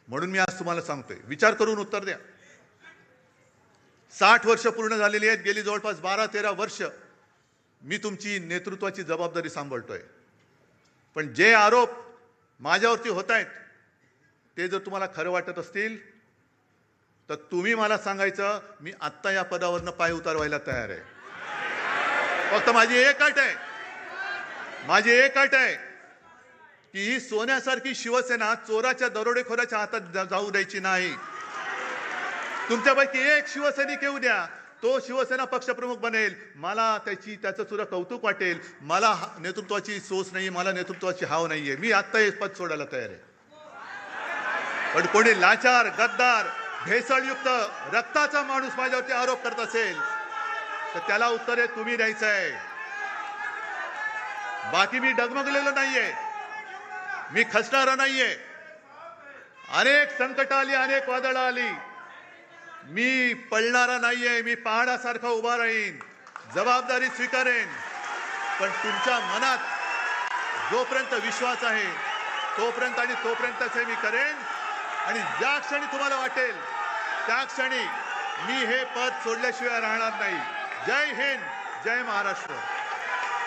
म्हणून मी आज तुम्हाला सांगतोय, विचार करून उत्तर द्या. 60 वर्ष पूर्ण झालेली आहेत. गेली जवळपास 12-13 वर्ष मी तुमची नेतृत्वाची जबाबदारी सांभाळतोय. पण जे आरोप माझ्यावरती होत आहेत ते जर तुम्हाला खरं वाटत असतील तर तुम्ही मला सांगायचं, मी आत्ता या पदावरनं पाय उतारवायला तयार आहे. फक्त माझी एक अट आहे की ही सोन्यासारखी शिवसेना चोराच्या दरोडेखोराच्या हातात जाऊ द्यायची नाही. तुमच्यापैकी एक शिवसैनिक येऊ द्या, तो शिवसेना पक्षप्रमुख बनेल, मला त्याचं सुद्धा कौतुक वाटेल. मला नेतृत्वाची सोच नाही, मला नेतृत्वाची हाव नाहीये. मी आत्ता हे पद सोडायला तयार आहे. पण कोणी लाचार, गद्दार, भेसळयुक्त रक्ताचा माणूस माझ्यावरती आरोप करत असेल तर त्याला उत्तर तुम्ही द्यायचं आहे. बाकी मी डगमगलेलो नाहीये, मी खचणारा नाहीये. अनेक संकट आली, अनेक वादळं आली, मी पळणारा नाहीये. मी पहाडासारखा उभा राहीन, जबाबदारी स्वीकारेन. पण तुमच्या मनात जोपर्यंत विश्वास आहे तोपर्यंतच हे मी करेन. आणि ज्या क्षणी तुम्हाला वाटेल त्या क्षणी मी हे पद सोडल्याशिवाय राहणार नाही. जय हिंद, जय महाराष्ट्र.